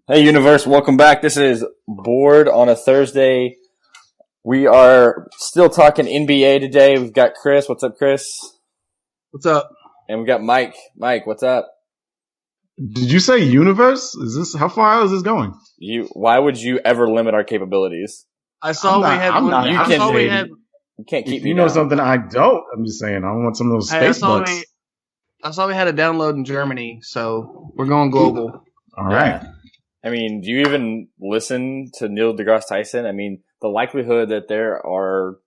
Hey, Universe, welcome back. This is Board on a Thursday. We are still talking NBA today. We've got Chris. What's up, Chris? What's up? And we've got Mike. Mike, what's up? Did you say universe? Is this how far out is this going? Why would you ever limit our capabilities? I saw we had one. I saw we had. You can't keep If me you know down. something I don't, I'm just saying I want some of those space bucks. I saw we had a download in Germany, so we're going global. All right. I mean, do you even listen to Neil deGrasse Tyson? I mean, the likelihood that there are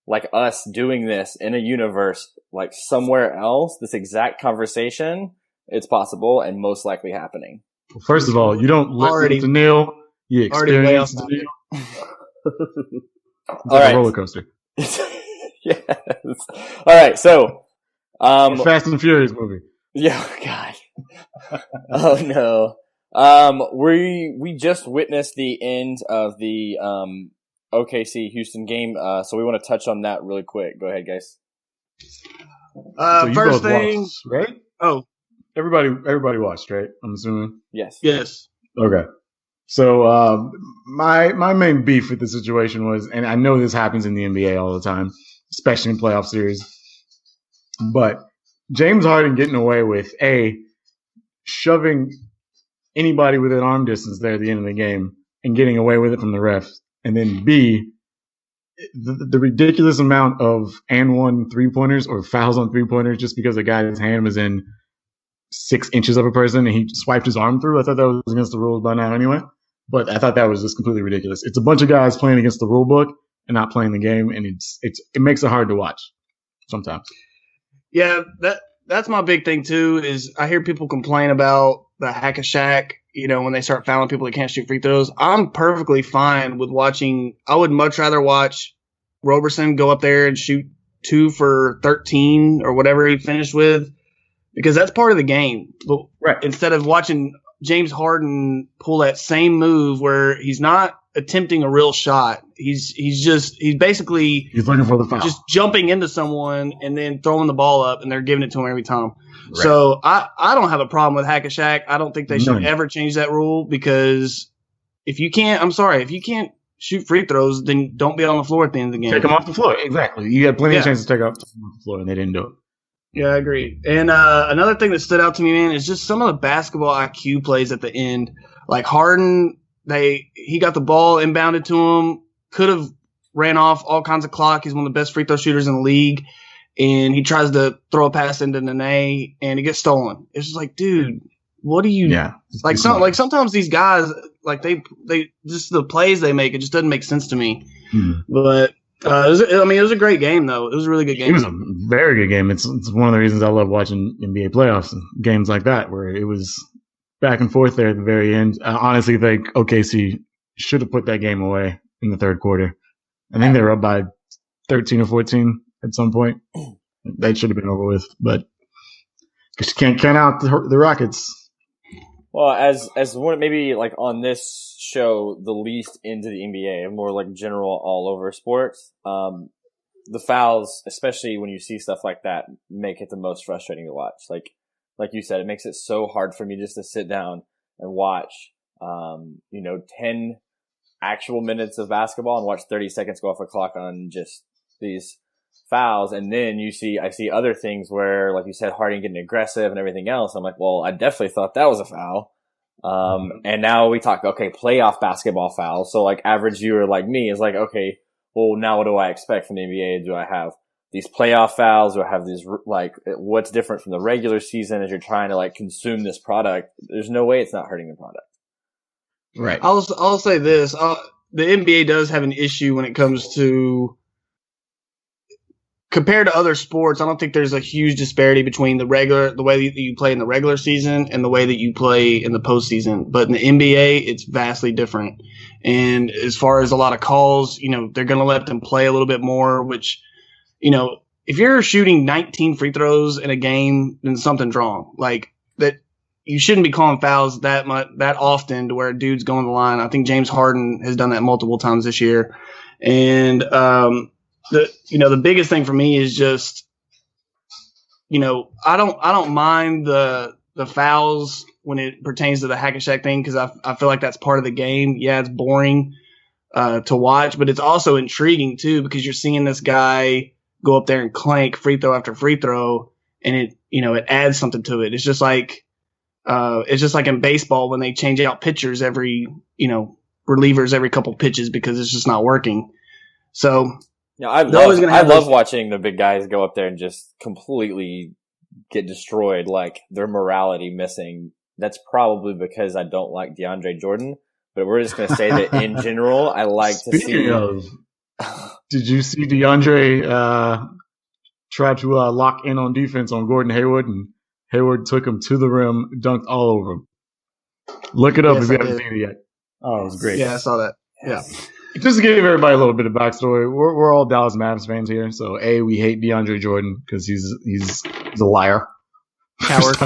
like us doing this in a universe, like somewhere else, this exact conversation, it's possible and most likely happening. Well, first of all, you don't listen to Neil. You experience Neil. All right. A roller coaster. Yes. All right. So, Fast and Furious movie. Yeah. God. Oh no. We just witnessed the end of the OKC Houston game. So we want to touch on that really quick. Go ahead, guys. So first thing, watched, right? Oh, everybody watched, right? I'm assuming. Yes. Okay. So my main beef with the situation was, and I know this happens in the NBA all the time, especially in playoff series, but James Harden getting away with shoving anybody within arm distance there at the end of the game and getting away with it from the refs, and then B, the ridiculous amount of and one 3-pointers or fouls on 3-pointers just because a guy's hand was in 6 inches of a person and he swiped his arm through. I thought that was against the rules by now anyway, but I thought that was just completely ridiculous. It's a bunch of guys playing against the rule book and not playing the game, and it makes it hard to watch sometimes. Yeah, that's my big thing too. Is I hear people complain about the hack a Shaq, when they start fouling people that can't shoot free throws. I'm perfectly fine with watching. I would much rather watch Roberson go up there and shoot 2 for 13 or whatever he finished with, because that's part of the game. But right. Instead of watching James Harden pull that same move where he's not attempting a real shot, he's basically looking for the foul, just jumping into someone and then throwing the ball up, and they're giving it to him every time. Right. So I don't have a problem with hack a Shaq. I don't think they should ever change that rule, because if you can't shoot free throws, then don't be on the floor at the end of the game. Take them off the floor. Exactly. You had plenty of chances to take off the floor, and they didn't do it. Yeah, I agree. And another thing that stood out to me, man, is just some of the basketball IQ plays at the end. Like Harden, he got the ball inbounded to him, could have ran off all kinds of clock. He's one of the best free throw shooters in the league. And he tries to throw a pass into Nene, and it gets stolen. It's just like, dude, what do you? Yeah. Sometimes these guys, like they just the plays they make, it just doesn't make sense to me. But it was a great game though. It was a really good game. It was a very good game. It's one of the reasons I love watching NBA playoffs, games like that where it was back and forth there at the very end. I honestly think OKC should have put that game away in the third quarter. I think they were up by 13 or 14 at some point. That should have been over with, but because you can't count out the Rockets. Well, as one maybe like on this show, the least into the NBA, more like general all over sports. The fouls, especially when you see stuff like that, make it the most frustrating to watch. Like you said, it makes it so hard for me just to sit down and watch, 10 actual minutes of basketball and watch 30 seconds go off a clock on just these fouls. And then I see other things where, like you said, Harden getting aggressive and everything else. I'm like, well, I definitely thought that was a foul. And now we talk, okay, playoff basketball fouls. So like average viewer like me is like, okay, well, now what do I expect from the NBA? Do I have these playoff fouls? Do I have these, like, what's different from the regular season as you're trying to like consume this product? There's no way it's not hurting the product. Right. I'll say this. The NBA does have an issue when it comes to, compared to other sports, I don't think there's a huge disparity between the way that you play in the regular season and the way that you play in the postseason. But in the NBA, it's vastly different. And as far as a lot of calls, they're going to let them play a little bit more, which, if you're shooting 19 free throws in a game, then something's wrong. Like that, you shouldn't be calling fouls that often to where a dude's going to the line. I think James Harden has done that multiple times this year. And, the biggest thing for me is just, I don't mind the the fouls when it pertains to the hack and shack thing, because I feel like that's part of the game. Yeah, it's boring to watch, but it's also intriguing too, because you're seeing this guy go up there and clank free throw after free throw, and it adds something to it. It's just like in baseball when they change out pitchers relievers every couple pitches because it's just not working. So I love watching the big guys go up there and just completely get destroyed, like their morality missing. That's probably because I don't like DeAndre Jordan, but we're just going to say that in general, I like to see. Speaking of, did you see DeAndre try to lock in on defense on Gordon Hayward, and Hayward took him to the rim, dunked all over him? Look it up if you haven't seen it yet. Oh, it was great. Yeah, I saw that. Yeah. Just to give everybody a little bit of backstory, we're all Dallas Mavericks fans here. So A, we hate DeAndre Jordan because he's a liar. Coward.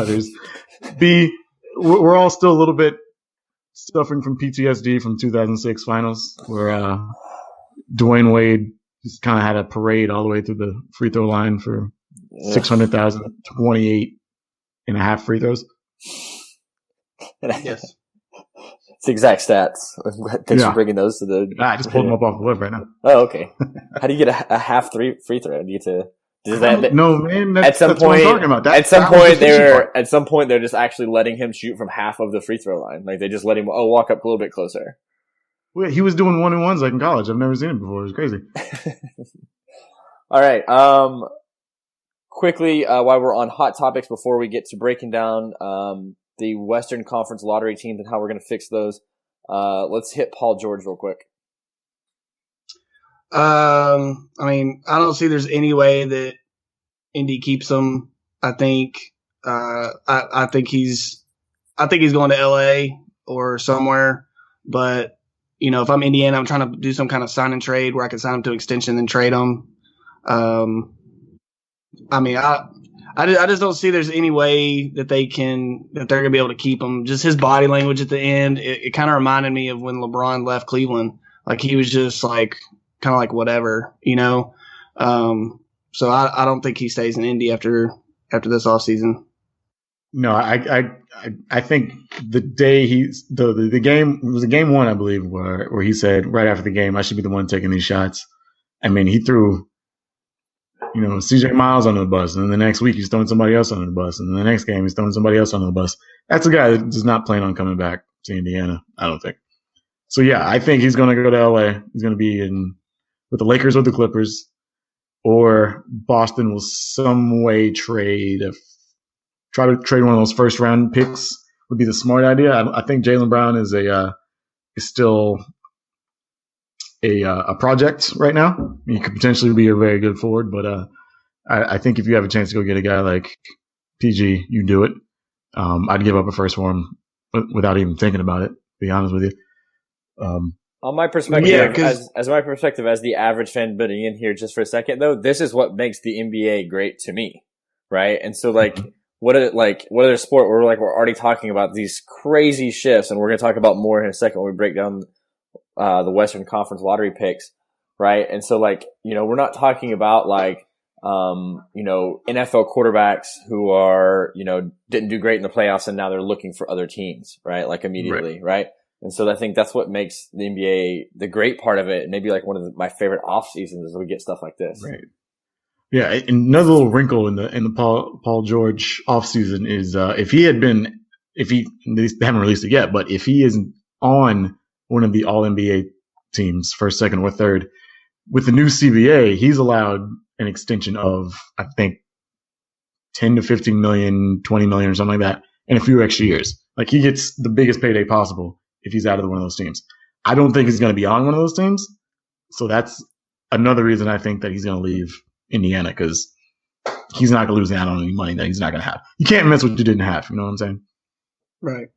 B, we're all still a little bit suffering from PTSD from 2006 finals, where Dwayne Wade just kind of had a parade all the way through the free throw line for 600,028 and a half free throws. Yes. It's the exact stats. Thanks for bringing those to the. I just pulled them up off the web right now. Oh, okay. How do you get a half free throw? Do you get to? No, man. At some point, what I'm talking about. At some point, they're just actually letting him shoot from half of the free throw line. Like they just let him walk up a little bit closer. Well, he was doing 1-on-1s like in college. I've never seen it before. It was crazy. All right. Quickly, while we're on hot topics, before we get to breaking down the Western Conference lottery teams and how we're going to fix those, let's hit Paul George real quick. I mean, I don't see there's any way that Indy keeps him. I think he's going to LA or somewhere. But if I'm Indiana, I'm trying to do some kind of sign and trade where I can sign him to extension and trade him. I mean, I just don't see there's any way that they're going to be able to keep him. Just his body language at the end, it kind of reminded me of when LeBron left Cleveland. Like he was just like kind of like whatever, So I don't think he stays in Indy after this offseason. No, I think the day the game, it was a game one, I believe, where he said right after the game, I should be the one taking these shots. I mean, he threw CJ Miles under the bus, and then the next week he's throwing somebody else under the bus, and then the next game he's throwing somebody else under the bus. That's a guy that does not plan on coming back to Indiana, I don't think. So yeah, I think he's going to go to LA. He's going to be with the Lakers or the Clippers, or Boston will some way try to trade one of those first round picks would be the smart idea. I think Jaylen Brown is still a project right now. He could potentially be a very good forward, but I think if you have a chance to go get a guy like PG, you do it. I'd give up a first for him without even thinking about it, to be honest with you. On my perspective, as my perspective as the average fan building in here just for a second, though, this is what makes the NBA great to me, right? And so, what other sport where we're already talking about these crazy shifts, and we're going to talk about more in a second when we break down the Western Conference lottery picks, right? And so, we're not talking about NFL quarterbacks who are, didn't do great in the playoffs and now they're looking for other teams, right? Like immediately, right? And so I think that's what makes the NBA the great part of it. And maybe one of my favorite off seasons is we get stuff like this. Right. Yeah. And another little wrinkle in the Paul George off season is, they haven't released it yet, but if he isn't on one of the all NBA teams, first, second, or third, with the new CBA, he's allowed an extension of, I think, 10 to 15 million, 20 million or something like that in a few extra years. Like he gets the biggest payday possible if he's out of one of those teams. I don't think he's going to be on one of those teams. So that's another reason I think that he's going to leave Indiana, because he's not going to lose out on any money that he's not going to have. You can't miss what you didn't have. You know what I'm saying? Right.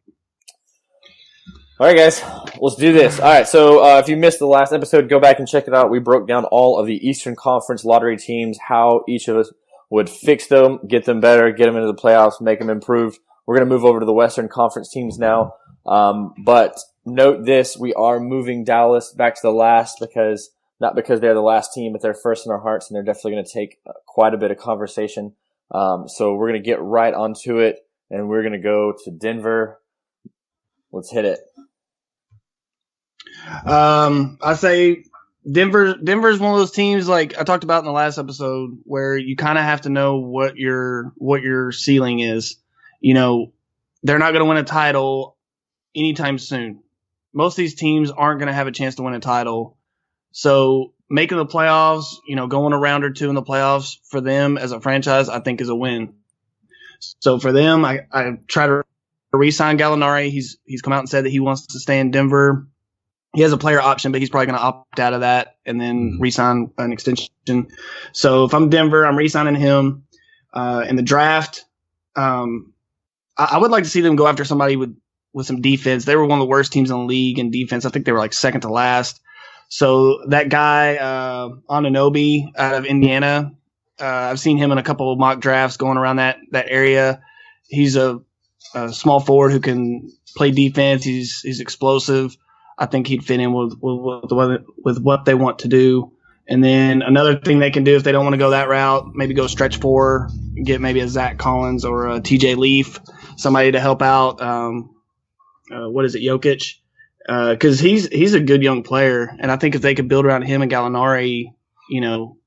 All right, guys, let's do this. All right, so if you missed the last episode, go back and check it out. We broke down all of the Eastern Conference lottery teams, how each of us would fix them, get them better, get them into the playoffs, make them improved. We're going to move over to the Western Conference teams now. But note this, we are moving Dallas back to the last not because they're the last team, but they're first in our hearts, and they're definitely going to take quite a bit of conversation. So we're going to get right onto it. and we're going to go to Denver. Let's hit it. I say Denver's one of those teams like I talked about in the last episode where you kind of have to know what your ceiling is. You know, they're not going to win a title anytime soon. Most of these teams aren't going to have a chance to win a title. So making the playoffs, you know, going a round or two in the playoffs for them as a franchise, I think is a win. So for them, I try to re-sign Gallinari. He's come out and said that he wants to stay in Denver. He has a player option, but he's probably going to opt out of that and then re-sign an extension. So if I'm Denver, I'm re-signing him. In the draft, I would like to see them go after somebody with some defense. They were one of the worst teams in the league in defense. I think they were like second to last. So that guy, Anunoby out of Indiana, I've seen him in a couple of mock drafts going around that area. He's a small forward who can play defense. He's explosive. I think he'd fit in with what they want to do. And then another thing they can do if they don't want to go that route, maybe go stretch four, get maybe a Zach Collins or a TJ Leaf, somebody to help out. Jokic? Because he's a good young player, and I think if they could build around him and Gallinari, you know,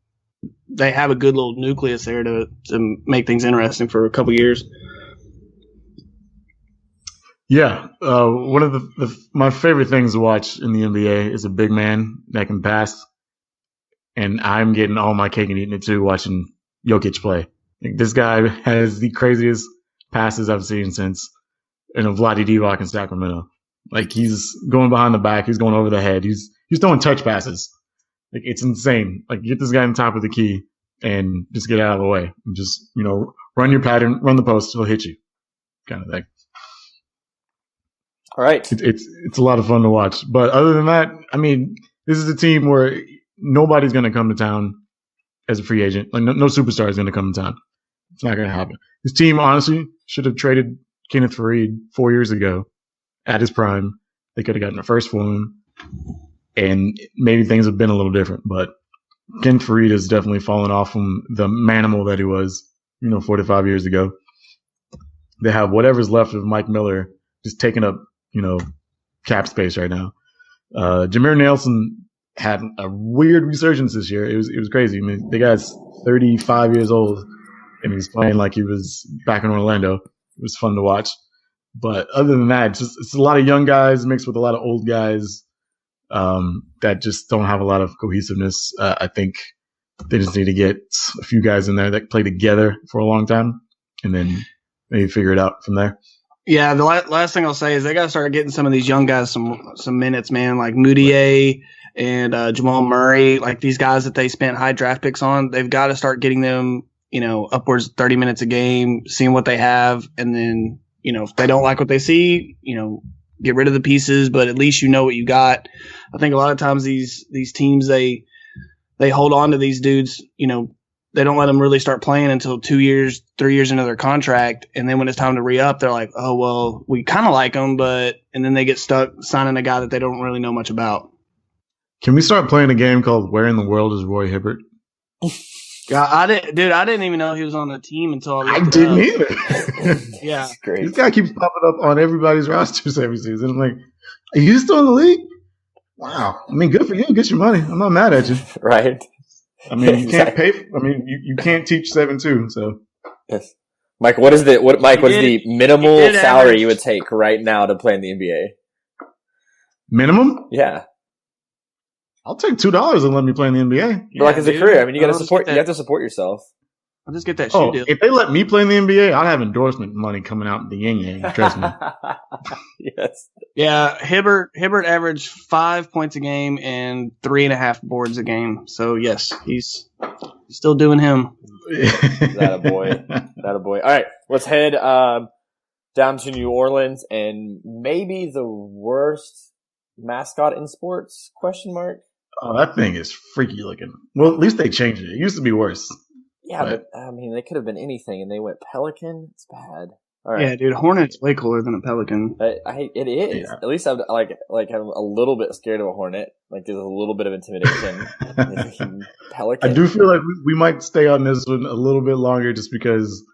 they have a good little nucleus there to make things interesting for a couple years. Yeah, one of my favorite things to watch in the NBA is a big man that can pass, and I'm getting all my cake and eating it too watching Jokic play. Like, this guy has the craziest passes I've seen since Vlade Divac in Sacramento. Like, he's going behind the back, he's going over the head, he's throwing touch passes. Like, it's insane. Like, get this guy on top of the key and just get out of the way and just, you know, run your pattern, run the post, he'll hit you, kind of thing. All right. It's a lot of fun to watch. But other than that, I mean, this is a team where nobody's going to come to town as a free agent. Like, no superstar is going to come to town. It's not going to happen. This team, honestly, should have traded Kenneth Faried 4 years ago at his prime. They could have gotten a first for him, and maybe things have been a little different. But Kenneth Faried has definitely fallen off from the manimal that he was, 45 years ago. They have whatever's left of Mike Miller just taking up, cap space right now. Jameer Nelson had a weird resurgence this year. It was crazy. I mean, the guy's 35 years old, and he's playing like he was back in Orlando. It was fun to watch. But other than that, it's a lot of young guys mixed with a lot of old guys that just don't have a lot of cohesiveness. I think they just need to get a few guys in there that play together for a long time, and then maybe figure it out from there. Yeah, the last thing I'll say is they got to start getting some of these young guys some minutes, man, like Moutier and Jamal Murray, like these guys that they spent high draft picks on. They've got to start getting them, upwards of 30 minutes a game, seeing what they have, and then, if they don't like what they see, get rid of the pieces, but at least you know what you got. I think a lot of times these teams, they hold on to these dudes, they don't let them really start playing until 2 years, 3 years into their contract. And then when it's time to re-up, they're like, oh, well, we kind of like them, and then they get stuck signing a guy that they don't really know much about. Can we start playing a game called Where in the World is Roy Hibbert? I didn't even know he was on the team until I didn't either. Yeah. Great. This guy keeps popping up on everybody's rosters every season. I'm like, are you still in the league? Wow. I mean, good for you. Get your money. I'm not mad at you. Right. I mean, you can't pay. You can't teach 7-2. So, yes. Mike, what is the minimal salary you would take right now to play in the NBA? Minimum? Yeah, I'll take $2 and let me play in the NBA. but like as a career, I mean, you got to support. You have to support yourself. I'll just get that shoe deal. If they let me play in the NBA, I'd have endorsement money coming out the yin yang. Trust me. Yes. Yeah, Hibbert averaged 5 points a game and 3.5 boards a game. So yes, he's still doing him. That a boy. All right, let's head down to New Orleans and maybe the worst mascot in sports? ? Oh, that thing is freaky looking. Well, at least they changed it. It used to be worse. Yeah, but I mean, they could have been anything, and they went Pelican. It's bad. All right. Yeah, dude, Hornet's way cooler than a Pelican. It is. Yeah. At least I'm I'm a little bit scared of a Hornet. Like there's a little bit of intimidation. Pelican. I do feel like we might stay on this one a little bit longer, just because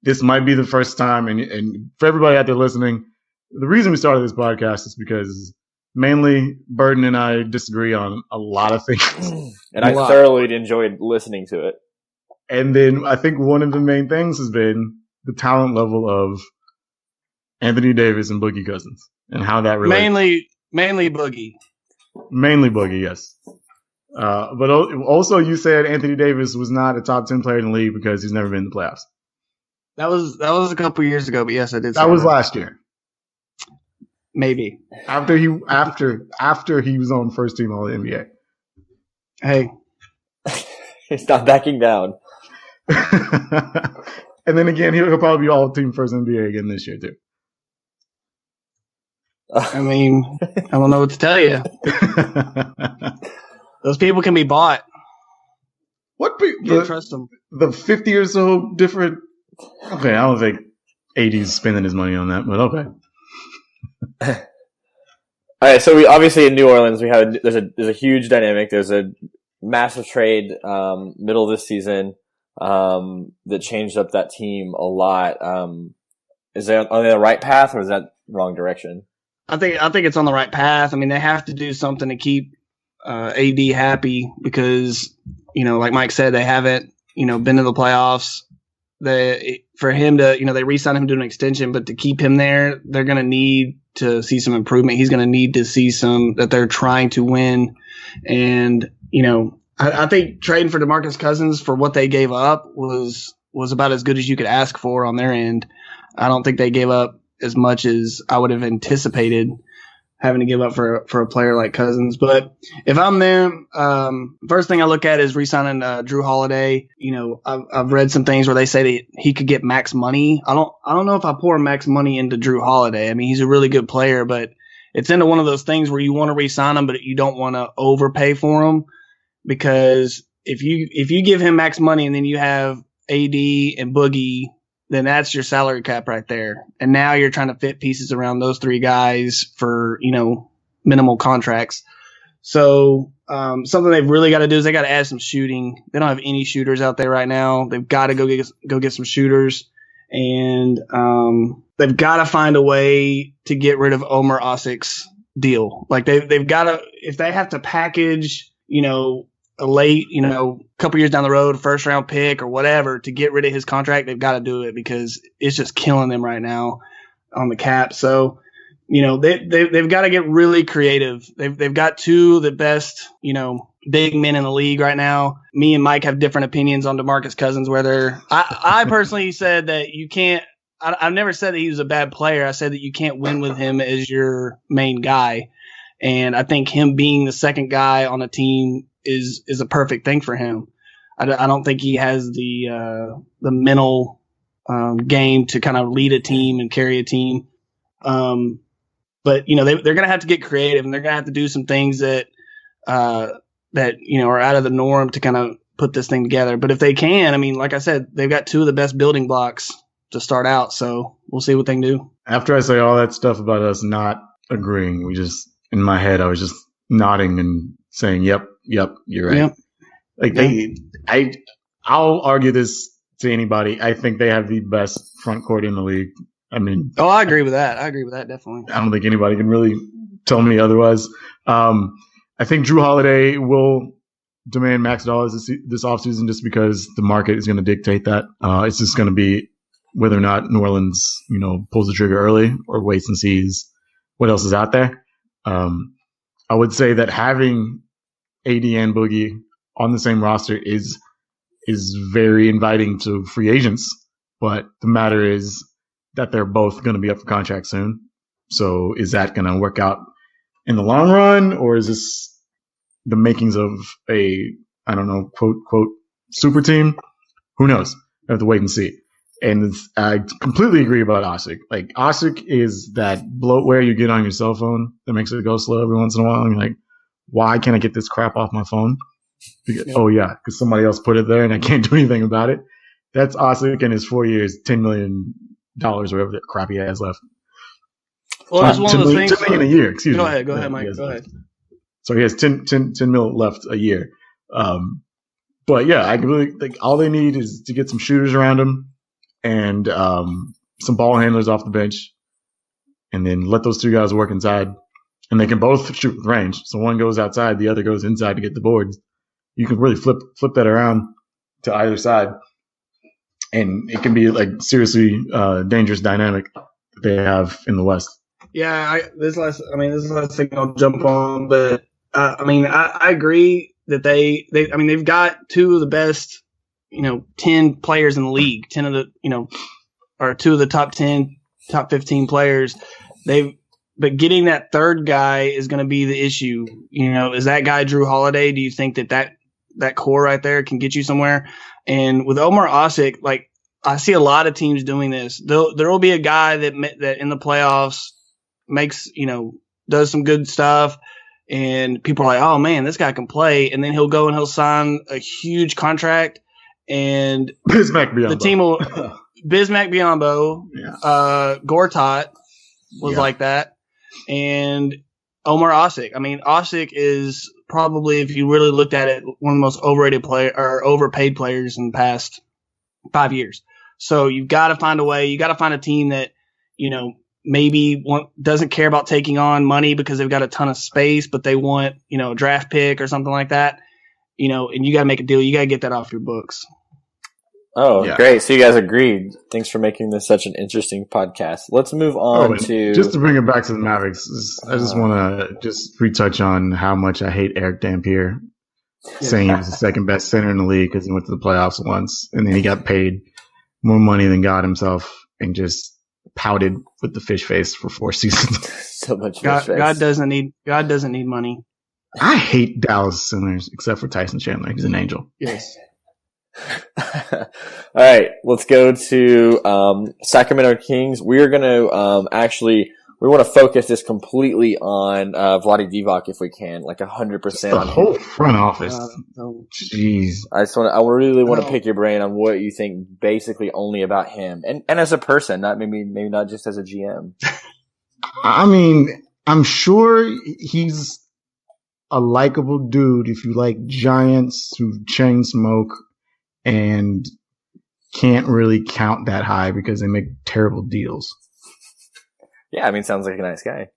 this might be the first time, and for everybody out there listening, the reason we started this podcast is because mainly Burden and I disagree on a lot of things. And I thoroughly enjoyed listening to it. And then I think one of the main things has been the talent level of Anthony Davis and Boogie Cousins and how that relates. Mainly Boogie. Mainly Boogie, yes. But also you said Anthony Davis was not a top 10 player in the league because he's never been in the playoffs. That was a couple years ago, but yes, I did say that. Was last year. Maybe. After he was on first team All NBA. Hey. He's not backing down. And then again, he'll probably be all team first NBA again this year too. I mean, I don't know what to tell you. Those people can be bought. What Can't trust them. The 50 or so different. Okay, I don't think AD's spending his money on that, but okay. All right, so we obviously in New Orleans there's a huge dynamic. There's a massive trade middle of this season that changed up that team a lot. Are they on the right path, or is that wrong direction? I think it's on the right path. I mean, they have to do something to keep AD happy because, like Mike said, they haven't, been to the playoffs. For him to, they re-signed him to an extension, but to keep him there, they're going to need to see some improvement. He's going to need to see that they're trying to win. And, I think trading for DeMarcus Cousins for what they gave up was about as good as you could ask for on their end. I don't think they gave up as much as I would have anticipated having to give up for a player like Cousins. But if I'm them, first thing I look at is re-signing Drew Holiday. I've read some things where they say that he could get max money. I don't know if I pour max money into Drew Holiday. I mean, he's a really good player, but it's into one of those things where you want to re-sign him, but you don't want to overpay for him, because if you give him max money and then you have AD and Boogie, then that's your salary cap right there. And now you're trying to fit pieces around those three guys for, minimal contracts. So something they've really got to do is they got to add some shooting. They don't have any shooters out there right now. They've got to go get some shooters. And they've got to find a way to get rid of Omer Asik's deal. Like they've got to, if they have to package, a late, couple years down the road, first round pick or whatever to get rid of his contract, they've got to do it because it's just killing them right now on the cap. So, they've got to get really creative. They've got two of the best, big men in the league right now. Me and Mike have different opinions on DeMarcus Cousins, whether I personally said that you can't, I've never said that he was a bad player. I said that you can't win with him as your main guy. And I think him being the second guy on a team is a perfect thing for him. I don't think he has the mental game to kind of lead a team and carry a team. But they're going to have to get creative, and they're going to have to do some things that are out of the norm to kind of put this thing together. But if they can, I mean, like I said, they've got two of the best building blocks to start out. So we'll see what they can do. After I say all that stuff about us not agreeing, in my head, I was just nodding and saying, yep, you're right. Yep. I'll argue this to anybody. I think they have the best front court in the league. I mean, I agree with that. Definitely. I don't think anybody can really tell me otherwise. I think Drew Holiday will demand max dollars this offseason just because the market is going to dictate that. It's just going to be whether or not New Orleans, pulls the trigger early or waits and sees what else is out there. I would say that having AD and Boogie on the same roster is very inviting to free agents, but the matter is that they're both going to be up for contract soon. So is that going to work out in the long run, or is this the makings of a, I don't know, quote, super team? Who knows? I have to wait and see. And I completely agree about Asik. Like, Asik is that bloatware you get on your cell phone that makes it go slow every once in a while. And you're like, why can't I get this crap off my phone? Because somebody else put it there and I can't do anything about it. That's Asik in his 4 years, $10 million, or whatever that crap he has left. Well, that's one of the things. $10 million a year, excuse me. Go ahead, Mike. Go ahead. So he has 10 mil left a year. But yeah, I really think all they need is to get some shooters around him. and some ball handlers off the bench, and then let those two guys work inside, and they can both shoot with range. So one goes outside, the other goes inside to get the boards. You can really flip that around to either side, and it can be like seriously dangerous dynamic that they have in the West. Yeah, this is the last thing I'll jump on, but I agree that they've got two of the best, 10 players in the league, 10 of the, or two of the top 10, top 15 players. But getting that third guy is going to be the issue. Is that guy Drew Holiday? Do you think that core right there can get you somewhere? And with Omar Osik, like, I see a lot of teams doing this. There will be a guy that in the playoffs makes, does some good stuff, and people are like, oh man, this guy can play. And then he'll go and he'll sign a huge contract, and Bismack Biyombo. The team will Bismack Biyombo, Gortat was like that, and Omar Osik. I mean, Osik is probably, if you really looked at it, one of the most overrated or overpaid players in the past 5 years. So you've got to find a way. You got to find a team that, maybe doesn't care about taking on money because they've got a ton of space, but they want, a draft pick or something like that, and you got to make a deal. You got to get that off your books. Oh, yeah. Great. So you guys agreed. Thanks for making this such an interesting podcast. Let's move on to... Just to bring it back to the Mavericks, I just want to just retouch on how much I hate Eric Dampier, saying he was the second best center in the league because he went to the playoffs once, and then he got paid more money than God himself and just pouted with the fish face for 4 seasons. So much fish face. God doesn't need money. I hate Dallas centers except for Tyson Chandler. He's an angel. Yes. All right, let's go to Sacramento Kings. We're going to we want to focus this completely on Vlade Divac if we can, like 100%. The whole front office. Jeez. I really want to pick your brain on what you think basically only about him and as a person, not maybe not just as a GM. I mean, I'm sure he's a likable dude if you like giants who chain smoke and can't really count that high because they make terrible deals. Yeah, I mean, sounds like a nice guy.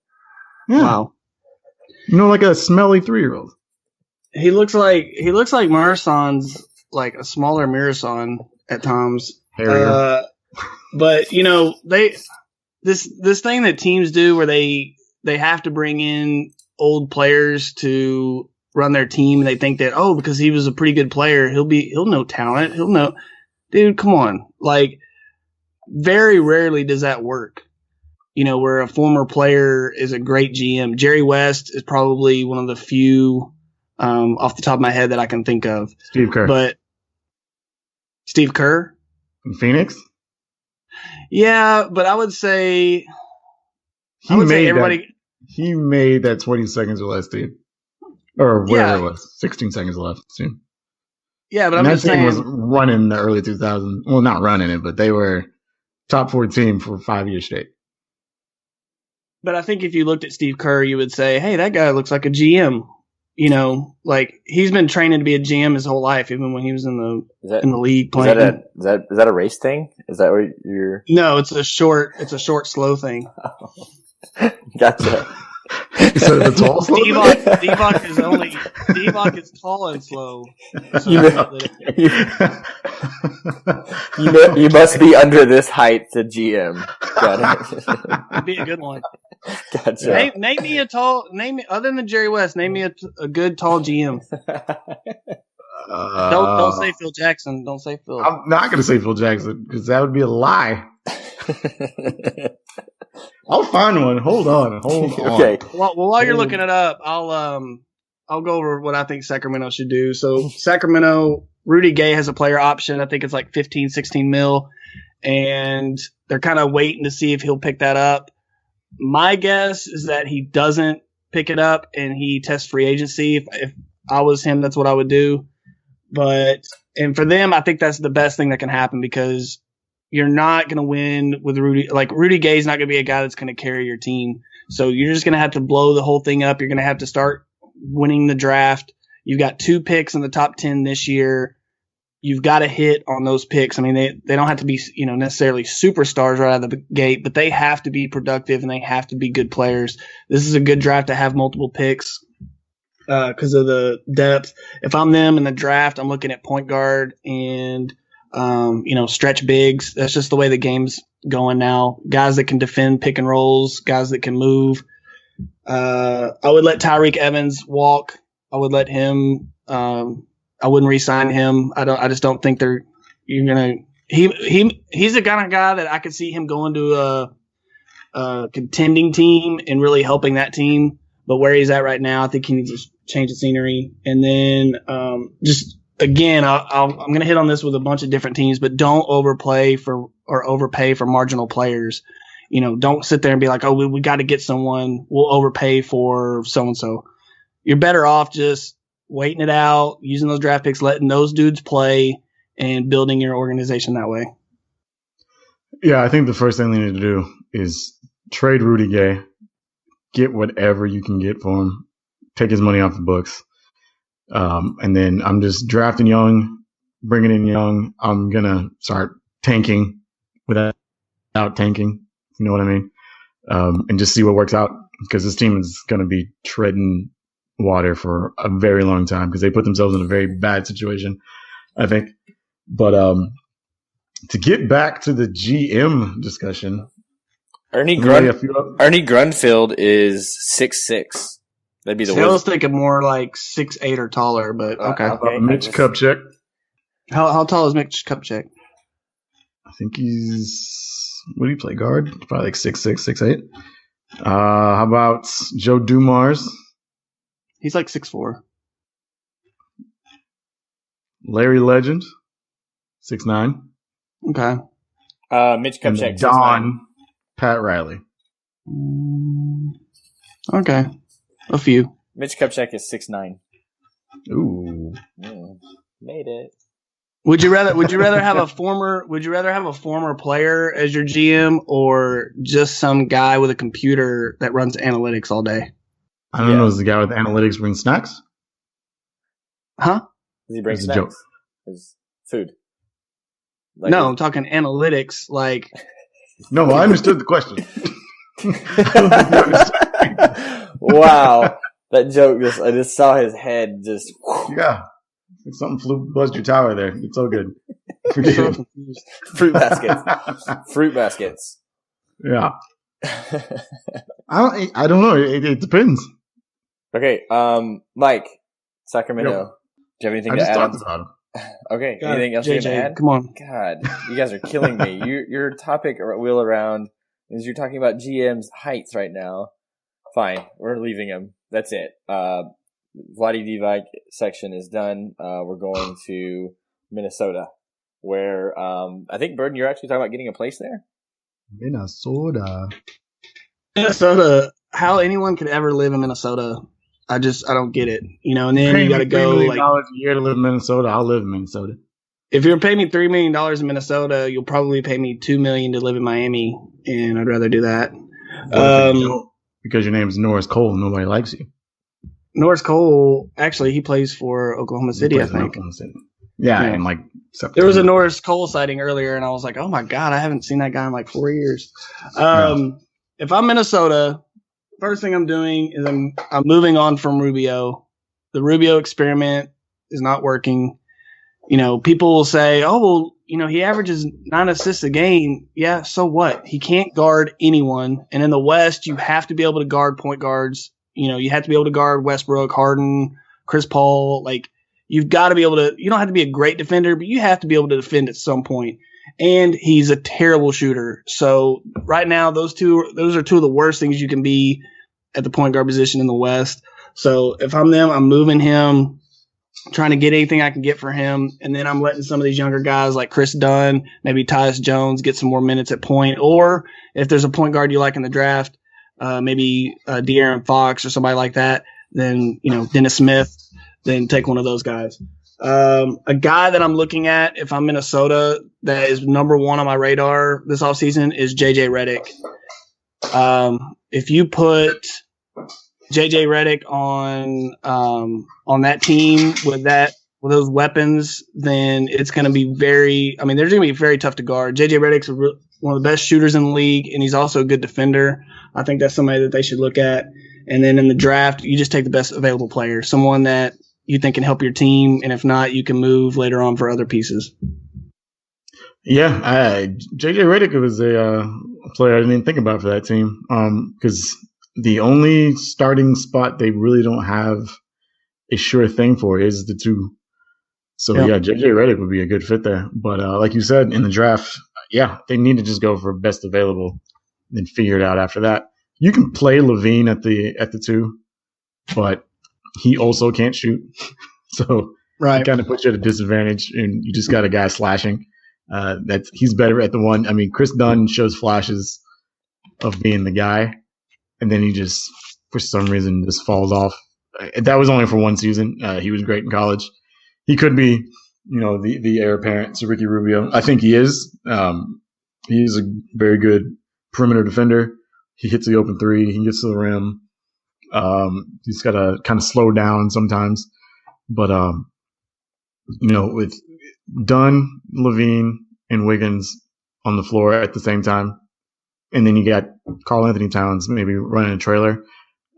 Yeah. Wow. Like a smelly 3-year-old. He looks like Marasan's, like a smaller Marasan at times. But this thing that teams do where they have to bring in old players to run their team, and they think that, because he was a pretty good player, he'll know talent. He'll know, dude, come on. Like, very rarely does that work. Where a former player is a great GM. Jerry West is probably one of the few off the top of my head that I can think of. Steve Kerr. But Steve Kerr? In Phoenix? Yeah, but I would say everybody. He made that 20 seconds or less, dude. Or whatever it was. 16 seconds left. Soon. Yeah, but I'm just saying. That team was running in the early 2000s. Well, not running it, but they were top 4 team for 5 years straight. But I think if you looked at Steve Kerr, you would say, hey, that guy looks like a GM. Like he's been training to be a GM his whole life, even when he was in the league playing. Is that a race thing? Is that what you're? No, it's a short, slow thing. Gotcha. So the tall slow Divac is tall and slow. So you must be under this height to GM. Got it. That'd be a good one. Gotcha. Name me other than Jerry West. Name me a good tall GM. Don't say Phil Jackson. Don't say Phil. I'm not going to say Phil Jackson because that would be a lie. I'll find one. Hold on. Okay. Well, while you're looking it up, I'll go over what I think Sacramento should do. So Sacramento, Rudy Gay has a player option. I think it's like 15, 16 mil, and they're kind of waiting to see if he'll pick that up. My guess is that he doesn't pick it up and he tests free agency. If I was him, that's what I would do. And for them, I think that's the best thing that can happen because you're not going to win with Rudy. Like, Rudy Gay's not going to be a guy that's going to carry your team. So you're just going to have to blow the whole thing up. You're going to have to start winning the draft. You've got 2 picks in the top 10 this year. you've got to hit on those picks. I mean, they don't have to be, necessarily superstars right out of the gate, but they have to be productive and they have to be good players. This is a good draft to have multiple picks because of the depth. If I'm them in the draft, I'm looking at point guard and, stretch bigs. That's just the way the game's going now. Guys that can defend pick and rolls, guys that can move. I would let Tyreek Evans walk. I would let him. I wouldn't re-sign him. I just don't think you're gonna. He's the kind of guy that I could see him going to a contending team and really helping that team. But where he's at right now, I think he needs to change the scenery. And then just again, I'm going to hit on this with a bunch of different teams, but don't overpay for marginal players. Don't sit there and be like, oh, we got to get someone. We'll overpay for so-and-so. You're better off just waiting it out, using those draft picks, letting those dudes play, and building your organization that way. Yeah, I think the first thing they need to do is trade Rudy Gay, get whatever you can get for him, take his money off the books. And then I'm just drafting young, bringing in young. I'm going to start tanking without tanking, if you know what I mean, and just see what works out, because this team is going to be treading water for a very long time because they put themselves in a very bad situation, I think. But to get back to the GM discussion, Ernie Grunfeld is 6'6". That'd be the I was thinking more like 6'8" or taller, but okay. Mitch Kupchak. How tall is Mitch Kupchak? I think he's, what do you play, guard? Probably like 6'6", 6'8". How about Joe Dumars? He's like 6'4". Larry Legend, 6'9". Okay. Mitch Kupchak, Don Pat Riley. Okay. A few. Mitch Kupchak is 6'9". Ooh. Made it. Would you rather have a former player as your GM or just some guy with a computer that runs analytics all day? I don't know. Is the guy with analytics bring snacks? Huh? Does he bring snacks? His food. No, I'm talking analytics. Like. No, I understood the question. Wow, that joke! I just saw his head just. Yeah, something buzzed your tower there. It's so good. Fruit baskets. Yeah. I don't know. It depends. Okay, Mike, Sacramento. Do you have anything to add? Talked about him. Okay, God, anything else you JJ, can add? come on. God, you guys are killing me. Your topic wheel around is you're talking about GM's heights right now. Fine, we're leaving him. That's it. Vlade Divac section is done. We're going to Minnesota, where I think, Burden, you're actually talking about getting a place there? Minnesota. How anyone could ever live in Minnesota, I don't get it. And then you got to go like $3 million a year to live in Minnesota. I'll live in Minnesota. If you're paying me $3 million in Minnesota, you'll probably pay me $2 million to live in Miami, and I'd rather do that. Because your name is Norris Cole, and nobody likes you. Norris Cole, actually, he plays for Oklahoma City, I think. Oklahoma City. Yeah, and like September. There was a Norris Cole sighting earlier, and I was like, oh my God, I haven't seen that guy in like 4 years. If I'm Minnesota, first thing I'm doing is I'm moving on from Rubio. The Rubio experiment is not working. People will say, oh, well, he averages 9 assists a game. Yeah, so what? He can't guard anyone. And in the West, you have to be able to guard point guards. You have to be able to guard Westbrook, Harden, Chris Paul. Like, you've got to be able to – you don't have to be a great defender, but you have to be able to defend at some point. And he's a terrible shooter. So right now, those are two of the worst things you can be at the point guard position in the West. So if I'm them, I'm moving him, trying to get anything I can get for him. And then I'm letting some of these younger guys like Chris Dunn, maybe Tyus Jones get some more minutes at point. Or if there's a point guard you like in the draft, maybe De'Aaron Fox or somebody like that, then, Dennis Smith, then take one of those guys. A guy that I'm looking at if I'm Minnesota that is number one on my radar this offseason is JJ Redick. If you put JJ Redick on that team with with those weapons, then it's going to be they're going to be very tough to guard. JJ Redick's one of the best shooters in the league, and he's also a good defender. I think that's somebody that they should look at. And then in the draft, you just take the best available player, someone that you think can help your team, and if not, you can move later on for other pieces. Yeah, JJ Redick was a player I didn't even think about for that team because the only starting spot they really don't have a sure thing for is the 2. So, yeah, JJ Redick would be a good fit there. But like you said, in the draft, yeah, they need to just go for best available and then figure it out after that. You can play Levine at the 2, but he also can't shoot. So it kind of puts you at a disadvantage, and you just got a guy slashing. He's better at the 1. I mean, Chris Dunn shows flashes of being the guy, and then he just, for some reason, just falls off. That was only for 1 season. He was great in college. He could be, the heir apparent to Ricky Rubio. I think he is. He's a very good perimeter defender. He hits the open 3. He gets to the rim. He's got to kind of slow down sometimes. But, with Dunn, Levine, and Wiggins on the floor at the same time, and then you got Karl Anthony Towns maybe running a trailer,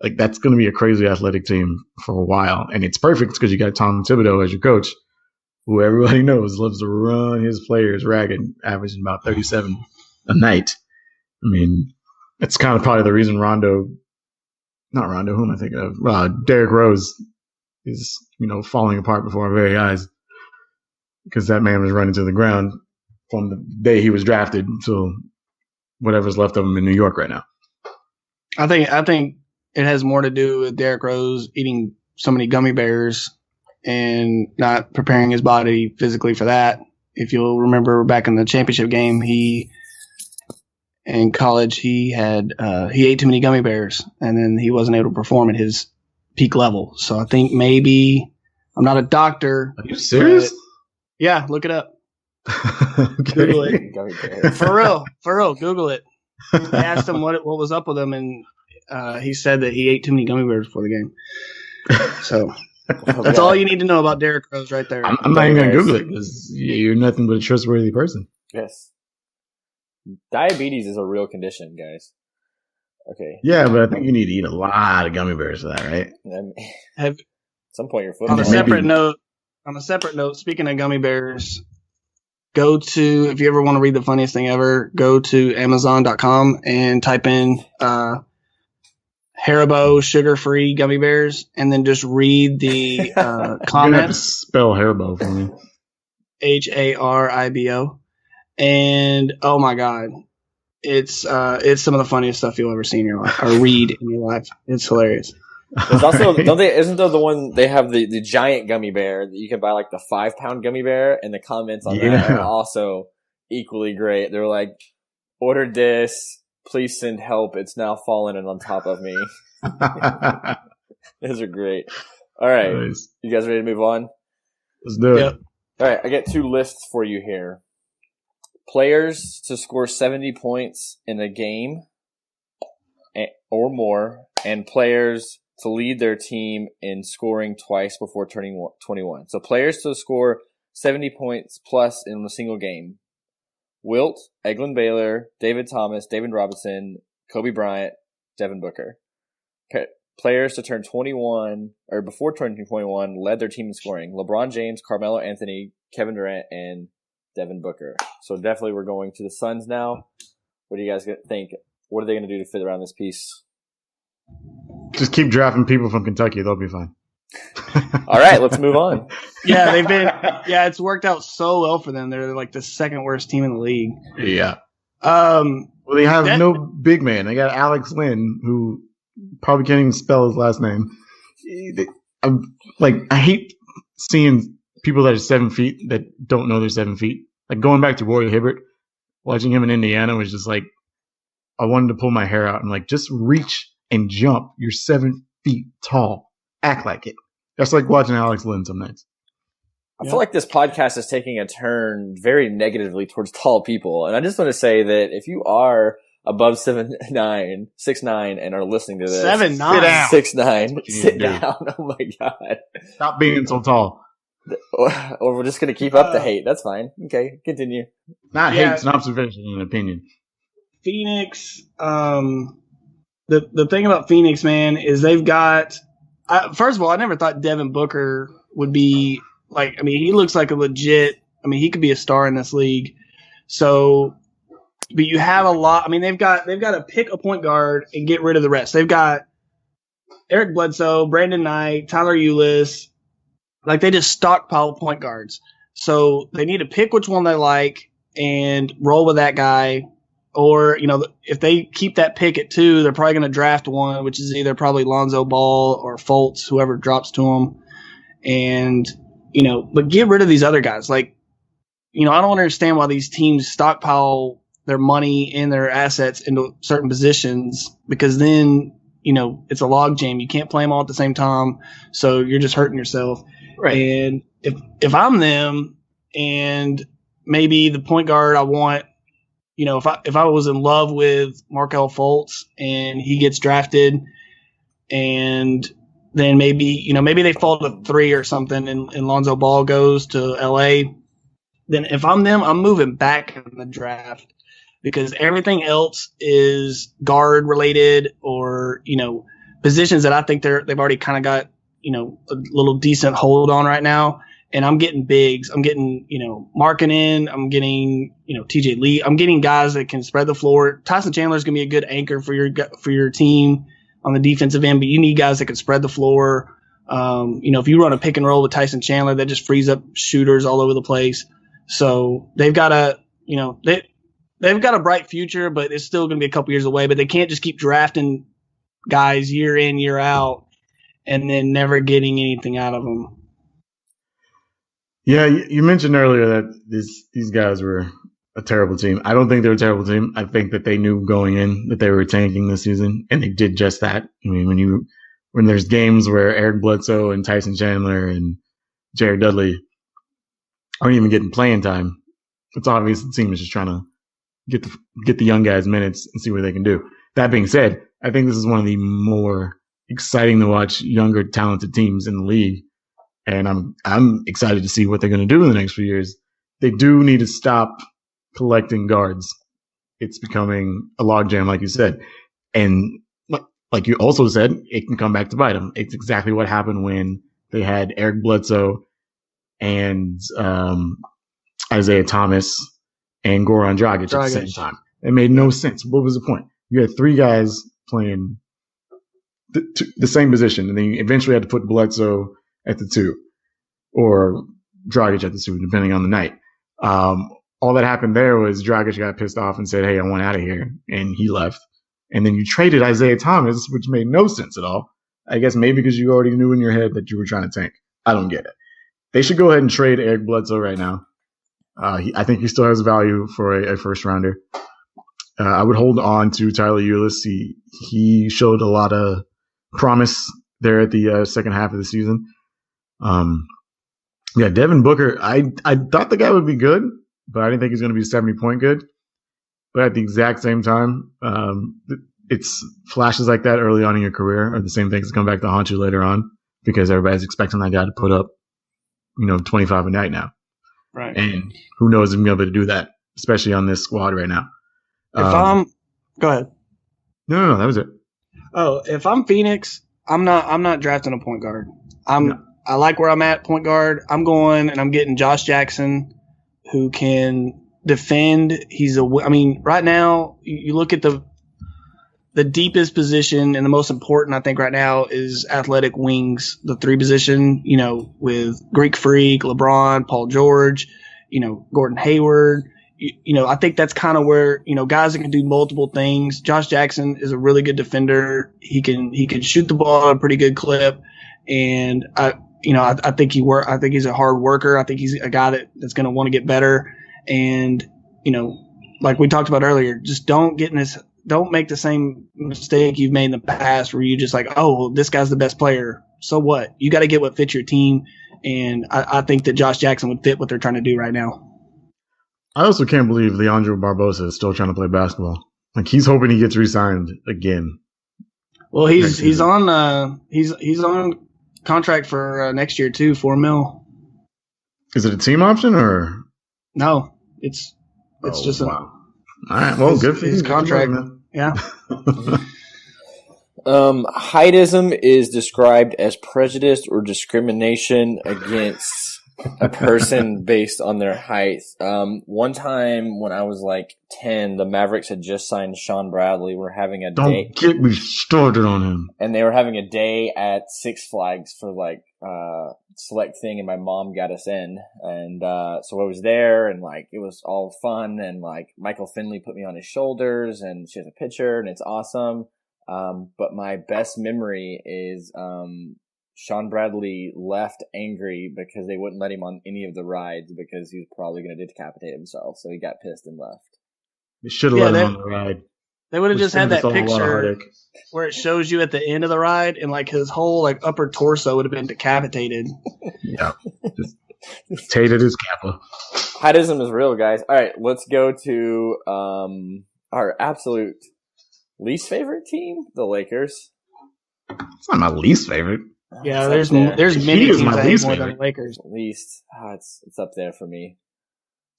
like that's going to be a crazy athletic team for a while. And it's perfect because you got Tom Thibodeau as your coach, who everybody knows loves to run his players ragged, averaging about 37 a night. I mean, that's kind of probably the reason who am I thinking of? Derrick Rose is, falling apart before our very eyes because that man was running to the ground from the day he was drafted till whatever's left of him in New York right now. I think it has more to do with Derrick Rose eating so many gummy bears and not preparing his body physically for that. If you'll remember back in the championship game, in college, he ate too many gummy bears, and then he wasn't able to perform at his peak level. So I think maybe I'm not a doctor. Are you serious? Yeah, look it up. Okay. Google it. For real, Google it. I asked him what was up with him, and he said that he ate too many gummy bears before the game. So that's all you need to know about Derrick Rose right there. I'm not even going to Google it because you're nothing but a trustworthy person. Yes. Diabetes is a real condition, guys. Okay. Yeah, but I think you need to eat a lot of gummy bears for that, right? At some point, your foot. On a separate note, speaking of gummy bears, if you ever want to read the funniest thing ever, go to Amazon.com and type in Haribo sugar-free gummy bears, and then just read the comments. You're gonna have to spell Haribo for me. Haribo. And oh my god, it's some of the funniest stuff you'll ever see in your life or read in your life. It's hilarious. There's also isn't there the one they have the giant gummy bear that you can buy, like the 5-pound gummy bear, and the comments on that are also equally great. They're like, ordered this, please send help, it's now fallen and on top of me. Those are great. All right. Nice. You guys ready to move on? Let's do it. Yep. All right, I get 2 lists for you here. Players to score 70 points in a game or more, and players to lead their team in scoring twice before turning 21. So players to score 70 points plus in a single game. Wilt, Eglin Baylor, David Thomas, David Robinson, Kobe Bryant, Devin Booker. Players to turn 21 or before turning 21 led their team in scoring. LeBron James, Carmelo Anthony, Kevin Durant, and Devin Booker. So definitely we're going to the Suns now. What do you guys think? What are they going to do to fit around this piece? Just keep drafting people from Kentucky. They'll be fine. All right, let's move on. It's worked out so well for them. They're like the second worst team in the league. Yeah. Well, they have no big man. They got Alex Lynn, who probably can't even spell his last name. I hate seeing people that are 7 feet that don't know they're 7 feet. Like going back to Roy Hibbert, watching him in Indiana was just like, I wanted to pull my hair out and like, just reach and jump. You're 7 feet tall. Act like it. That's like watching Alex Lynn some nights. I feel like this podcast is taking a turn very negatively towards tall people. And I just want to say that if you are above 6'9", and are listening to this. 7'9". 6'9". Sit down. Oh my God. Stop being so tall. Or we're just going to keep up the hate. That's fine. Okay, continue. Not hate, it's an observation and an opinion. Phoenix, the thing about Phoenix, man, is they've got first of all, I never thought Devin Booker would be like, I mean, he looks like a legit, I mean, he could be a star in this league. So, but you have a lot, I mean, they've got to pick a point guard and get rid of the rest. They've got Eric Bledsoe, Brandon Knight, Tyler Ulis. Like, they just stockpile point guards. So they need to pick which one they like and roll with that guy. Or, you know, if they keep that pick at 2, they're probably going to draft one, which is either probably Lonzo Ball or Fultz, whoever drops to them. And, you know, but get rid of these other guys. Like, you know, I don't understand why these teams stockpile their money and their assets into certain positions, because then, you know, it's a log jam. You can't play them all at the same time. So you're just hurting yourself. Right. And if I'm them and maybe the point guard I want, you know, if I was in love with Markelle Fultz and he gets drafted, and then maybe they fall to 3 or something, and Lonzo Ball goes to LA, then if I'm them, I'm moving back in the draft, because everything else is guard related, or, you know, positions that I think they've already kind of got, you know, a little decent hold on right now. And I'm getting bigs. I'm getting, you know, Markkanen. I'm getting, you know, TJ Lee. I'm getting guys that can spread the floor. Tyson Chandler is going to be a good anchor for your team on the defensive end, but you need guys that can spread the floor. You know, if you run a pick and roll with Tyson Chandler, that just frees up shooters all over the place. So they've got a, you know, they've got a bright future, but it's still going to be a couple years away. But they can't just keep drafting guys year in, year out, and then never getting anything out of them. Yeah, you mentioned earlier that these guys were a terrible team. I don't think they're a terrible team. I think that they knew going in that they were tanking this season, and they did just that. I mean, when there's games where Eric Bledsoe and Tyson Chandler and Jared Dudley aren't even getting playing time, it's obvious the team is just trying to get the young guys minutes and see what they can do. That being said, I think this is one of the more exciting to watch younger, talented teams in the league. And I'm excited to see what they're going to do in the next few years. They do need to stop collecting guards. It's becoming a logjam, like you said. And like you also said, it can come back to bite them. It's exactly what happened when they had Eric Bledsoe and Isaiah Thomas and Goran Dragic at the same time. It made no sense. What was the point? You had 3 guys playing the same position, and then you eventually had to put Bledsoe at the 2 or Dragic at the 2, depending on the night. All that happened there was Dragic got pissed off and said, hey, I want out of here. And he left. And then you traded Isaiah Thomas, which made no sense at all. I guess maybe because you already knew in your head that you were trying to tank. I don't get it. They should go ahead and trade Eric Bledsoe right now. I think he still has value for a first rounder. I would hold on to Tyler Ulis. He showed a lot of promise there at the second half of the season. Yeah, Devin Booker, I thought the guy would be good, but I didn't think he's going to be 70-point good. But at the exact same time, it's flashes like that early on in your career are the same things that come back to haunt you later on, because everybody's expecting that guy to put up, 25 a night now. Right. And who knows if he'll be able to do that, especially on this squad right now. Go ahead. No, that was it. Oh, if I'm Phoenix, I'm not drafting a point guard. I like where I'm at point guard. I'm going and I'm getting Josh Jackson, who can defend. Right now you look at the deepest position and the most important, I think, right now is athletic wings, the 3 position, with Greek Freak, LeBron, Paul George, Gordon Hayward. I think that's kind of where, guys that can do multiple things. Josh Jackson is a really good defender. He can shoot the ball at a pretty good clip. And I think he's a hard worker. I think he's a guy that's going to want to get better. And, like we talked about earlier, just don't make the same mistake you've made in the past where you just like, oh, well, this guy's the best player. So what? You got to get what fits your team. And I think that Josh Jackson would fit what they're trying to do right now. I also can't believe Leandro Barbosa is still trying to play basketball. Like, he's hoping he gets re-signed again. Well, he's on contract for next year too, $4 million. Is it a team option or? No, it's just wow. All right, well, good for his you. contract. Man. Yeah. Heightism is described as prejudice or discrimination against a person based on their height. One time when I was like 10, the Mavericks had just signed Sean Bradley. We're having a day. Don't get me started on him. And they were having a day at Six Flags for like select thing, and my mom got us in. And so I was there, and like it was all fun. And like Michael Finley put me on his shoulders, and she has a picture, and it's awesome. But my best memory is Sean Bradley left angry because they wouldn't let him on any of the rides because he was probably going to decapitate himself. So he got pissed and left. They should have let him on the ride. They would have just had that picture where it shows you at the end of the ride, and like his whole like upper torso would have been decapitated. Yeah, just tated his kappa. Heightism is real, guys. All right, let's go to our absolute least favorite team, the Lakers. It's not my least favorite. Yeah, there's many teams I hate more than the Lakers. Least, it's up there for me.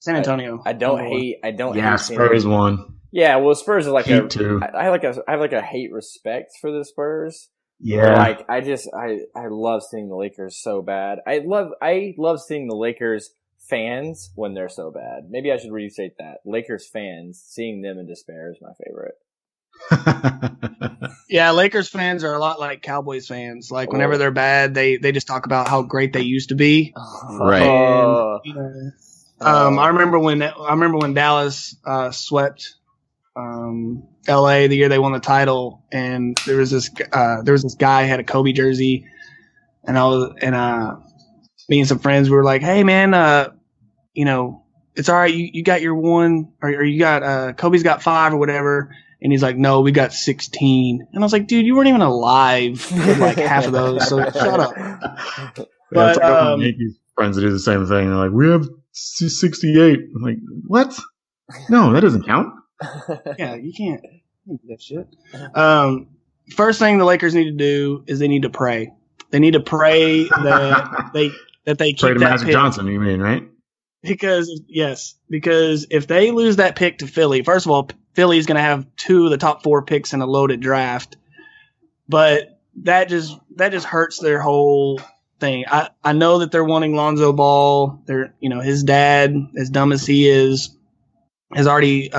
San Antonio. I don't hate. Yeah, Spurs won. Yeah, well, Spurs is like Heat too. I have like a hate respect for the Spurs. Yeah, like I love seeing the Lakers so bad. I love seeing the Lakers fans when they're so bad. Maybe I should restate that. Lakers fans, seeing them in despair is my favorite. Yeah, Lakers fans are a lot like Cowboys fans. Like whenever they're bad, they just talk about how great they used to be. Right. And, you know, I remember when Dallas swept LA the year they won the title, and there was this guy had a Kobe jersey, and me and some friends were like, "Hey man, you know, it's all right. You got your one, or you got Kobe's got 5 or whatever." And he's like, "No, we got 16." And I was like, "Dude, you weren't even alive for like half of those, so shut up." But Yankees friends that do the same thing. They're like, "We have 68." I'm like, "What? No, that doesn't count." Yeah, you can't do that shit. First thing the Lakers need to do is they need to pray. They need to pray that they keep pray to that Magic pick. Johnson. You mean, right? Because if they lose that pick to Philly, first of all, Philly's going to have 2 of the top 4 picks in a loaded draft, but that just hurts their whole thing. I know that they're wanting Lonzo Ball. His dad, as dumb as he is, has already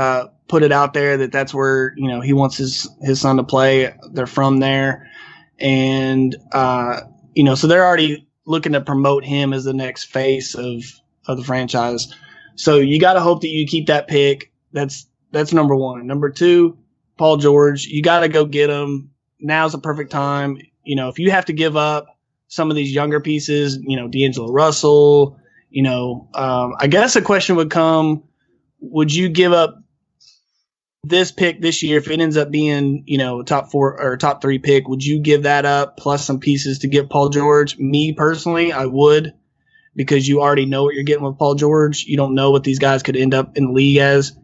put it out there that that's where he wants his son to play. They're from there, and so they're already looking to promote him as the next face of the franchise. So you got to hope that you keep that pick. That's number one. Number 2, Paul George. You got to go get him. Now's the perfect time. If you have to give up some of these younger pieces, D'Angelo Russell, I guess a question would come, would you give up this pick this year if it ends up being, top 4 or top 3 pick? Would you give that up plus some pieces to get Paul George? Me personally, I would, because you already know what you're getting with Paul George. You don't know what these guys could end up in the league as.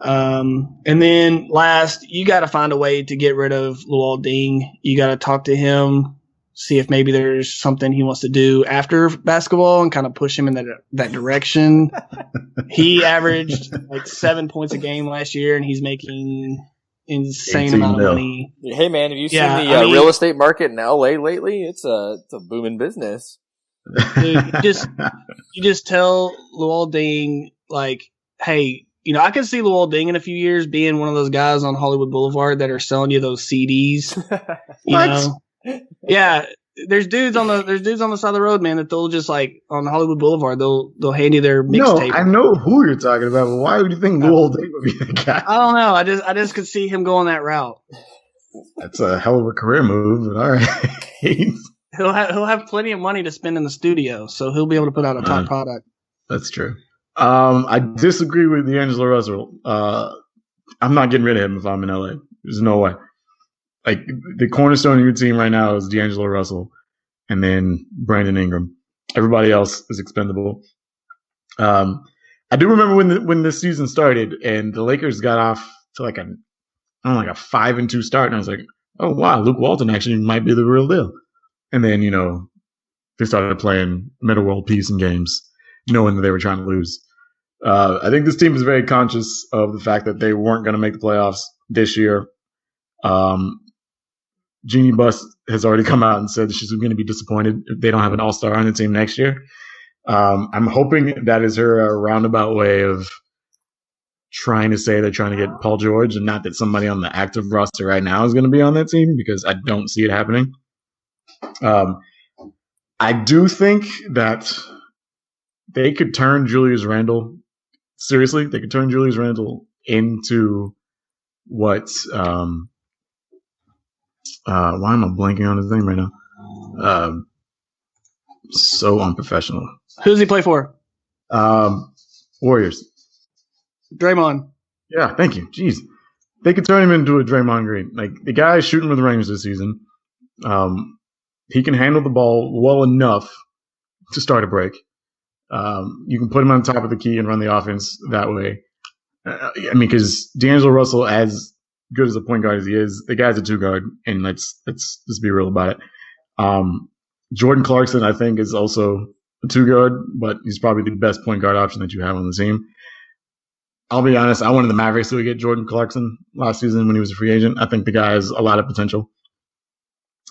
And then last, you got to find a way to get rid of Luol Deng. You got to talk to him, see if maybe there's something he wants to do after basketball and kind of push him in that direction. He averaged like 7 points a game last year, and he's making insane amount of money. Hey man, have you seen the real estate market in LA lately? It's a booming business. Dude, you just tell Luol Deng, like, hey, I can see Luol Deng in a few years being one of those guys on Hollywood Boulevard that are selling you those CDs. Yeah, there's dudes on the side of the road, man, that they'll just like on Hollywood Boulevard, they'll hand you their mixtape. No, I know who you're talking about, but why would you think Luol Deng would be the guy? I don't know. I just could see him going that route. That's a hell of a career move, but all right. He'll have plenty of money to spend in the studio, so he'll be able to put out a top product. That's true. I disagree with D'Angelo Russell. I'm not getting rid of him if I'm in LA. There's no way. Like, the cornerstone of your team right now is D'Angelo Russell and then Brandon Ingram. Everybody else is expendable. I do remember when this season started and the Lakers got off to like a 5-2 start, and I was like, oh wow, Luke Walton actually might be the real deal. And then, they started playing Metta World Peace in games. knowing that they were trying to lose. I think this team is very conscious of the fact that they weren't going to make the playoffs this year. Jeannie Buss has already come out and said that she's going to be disappointed if they don't have an all-star on the team next year. I'm hoping that is her roundabout way of trying to say they're trying to get Paul George, and not that somebody on the active roster right now is going to be on that team, because I don't see it happening. I do think that they could turn Julius Randle. Seriously, they could turn Julius Randle into what? Why am I blanking on his name right now? So unprofessional. Who does he play for? Warriors. Draymond. Yeah, thank you. Jeez. They could turn him into a Draymond Green. Like, the guy is shooting with the Rangers this season. He can handle the ball well enough to start a break. You can put him on top of the key and run the offense that way. Because D'Angelo Russell, as good as a point guard as he is, the guy's a two guard, and let's be real about it. Jordan Clarkson, I think, is also a two guard, but he's probably the best point guard option that you have on the team. I'll be honest, I wanted the Mavericks to get Jordan Clarkson last season when he was a free agent. I think the guy has a lot of potential.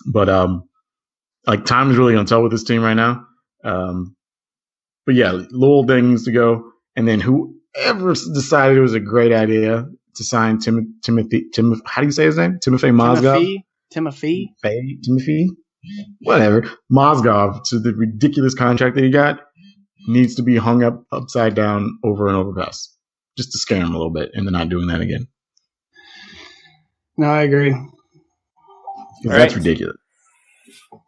But time is really going to tell with this team right now. But yeah, little things to go. And then whoever decided it was a great idea to sign Timothy, how do you say his name? Timothy Mozgov? Timothy? Whatever. Mozgov, to the ridiculous contract that he got, needs to be hung up upside down over an overpass. Just to scare him a little bit, and they're not doing that again. No, I agree. That's ridiculous.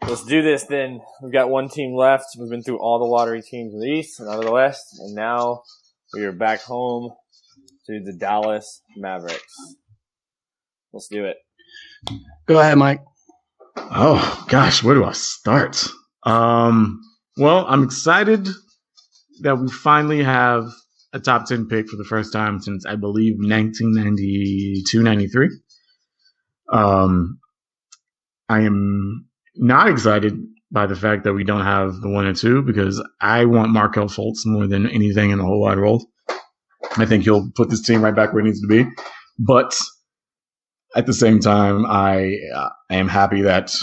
Let's do this then. We've got one team left. We've been through all the lottery teams in the East and out of the West, and now we are back home to the Dallas Mavericks. Let's do it. Go ahead, Mike. Oh, gosh, where do I start? Well, I'm excited that we finally have a top 10 pick for the first time since, I believe, 1992-93. I am not excited by the fact that we don't have the 1 and 2, because I want Markelle Fultz more than anything in the whole wide world. I think he'll put this team right back where it needs to be. But at the same time, I am happy that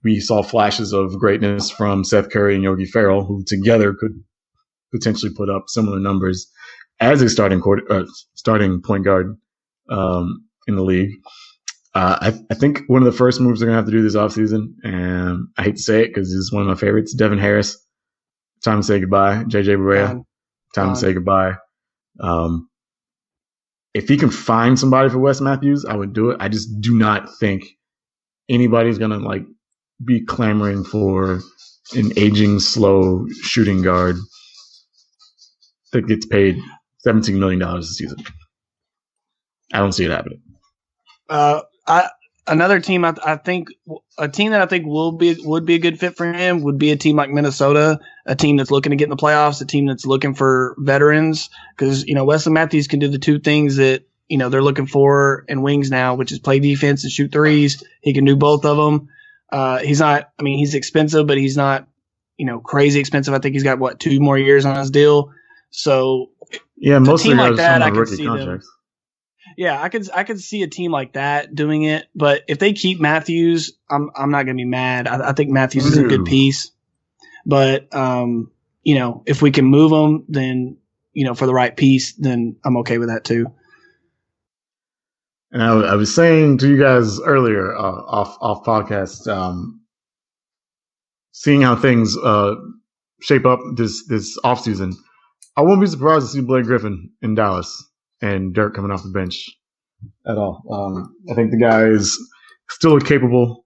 we saw flashes of greatness from Seth Curry and Yogi Ferrell, who together could potentially put up similar numbers as a starting point guard in the league. I think one of the first moves they're going to have to do this offseason, and I hate to say it because he's one of my favorites, Devin Harris. Time to say goodbye. JJ Barea. Time to say goodbye. If he can find somebody for Wes Matthews, I would do it. I just do not think anybody's going to be clamoring for an aging, slow shooting guard that gets paid $17 million a season. I don't see it happening. Another team, I think a team that I think would be a good fit for him would be a team like Minnesota, a team that's looking to get in the playoffs, a team that's looking for veterans, because Wesley Matthews can do the two things that they're looking for in wings now, which is play defense and shoot threes. He can do both of them. He's expensive, but he's not crazy expensive. I think he's got 2 more years on his deal. So yeah, most of the guys like that, on rookie contracts. Yeah, I could see a team like that doing it, but if they keep Matthews, I'm not going to be mad. I think Matthews is a good piece, but if we can move him, then for the right piece, then I'm okay with that too. And I was saying to you guys earlier off podcast, seeing how things shape up this offseason, I won't be surprised to see Blake Griffin in Dallas and Dirk coming off the bench at all. I think the guy is still a capable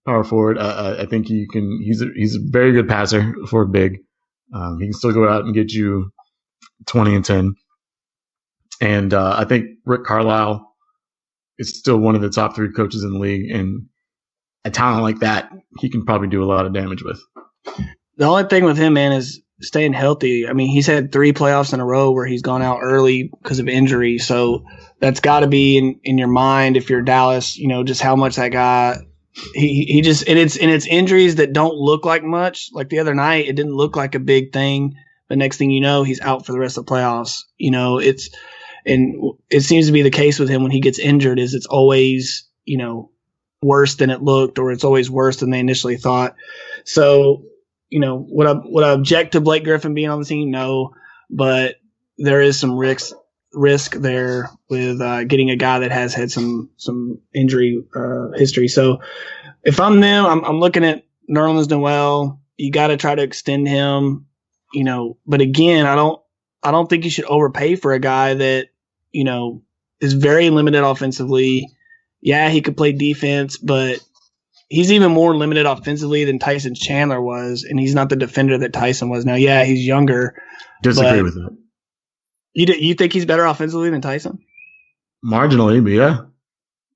power forward. I think he's a very good passer for a big. He can still go out and get you 20 and 10. And I think Rick Carlisle is still one of the top 3 coaches in the league, and a talent like that, he can probably do a lot of damage with. The only thing with him, man, is staying healthy. I mean, he's had 3 playoffs in a row where he's gone out early because of injury. So that's got to be in your mind if you're Dallas, just how much that guy he just, and it's injuries that don't look like much. Like the other night, it didn't look like a big thing, but next thing you know, he's out for the rest of the playoffs. And it seems to be the case with him when he gets injured is it's always, worse than it looked, or it's always worse than they initially thought. So, would I object to Blake Griffin being on the team? No, but there is some risk there with getting a guy that has had some injury history. So if I'm them, I'm looking at Nerlens Noel. You got to try to extend him, But again, I don't think you should overpay for a guy that is very limited offensively. Yeah, he could play defense, but he's even more limited offensively than Tyson Chandler was, and he's not the defender that Tyson was. Now, yeah, he's younger. Disagree with that. You think he's better offensively than Tyson? Marginally, but yeah.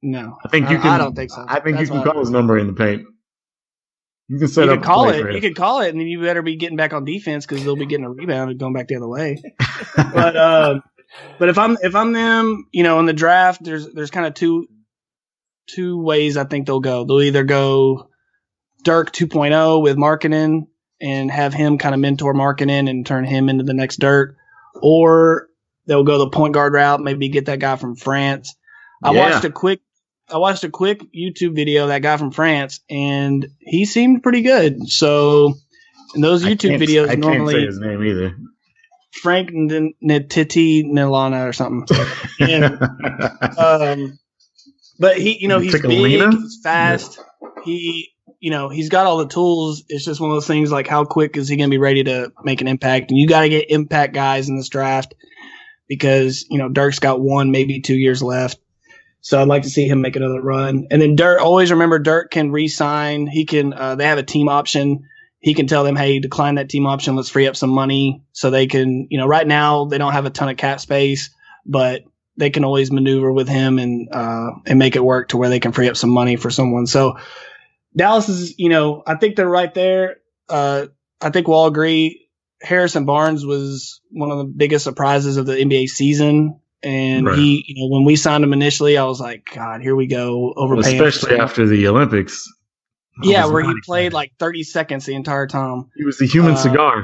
No, I don't think so. I think you can call his number in the paint. You can set up. You could call it, and then you better be getting back on defense because they'll be getting a rebound and going back the other way. But if I'm them, in the draft, there's kind of two ways I think they'll go. They'll either go Dirk 2.0 with Markkanen and have him kind of mentor Markkanen and turn him into the next Dirk, or they'll go the point guard route, maybe get that guy from France. I watched a quick YouTube video of that guy from France, and he seemed pretty good. So, in those YouTube videos, I can't say his name either. Frank Ntiti Nilana or something. And, but he's big, he's fast. Yeah. He's got all the tools. It's just one of those things like how quick is he going to be ready to make an impact? And you got to get impact guys in this draft because, Dirk's got 1, maybe 2 years left. So I'd like to see him make another run. And then always remember Dirk can re-sign. He can, they have a team option. He can tell them, hey, decline that team option. Let's free up some money so they can, right now they don't have a ton of cap space, but they can always maneuver with him and make it work to where they can free up some money for someone. So Dallas is, I think they're right there. I think we'll all agree Harrison Barnes was one of the biggest surprises of the NBA season. And right. He, when we signed him initially, I was like, God, here we go. Overpaying. Especially after the Olympics. Yeah, where he played like 30 seconds the entire time. He was the human cigar.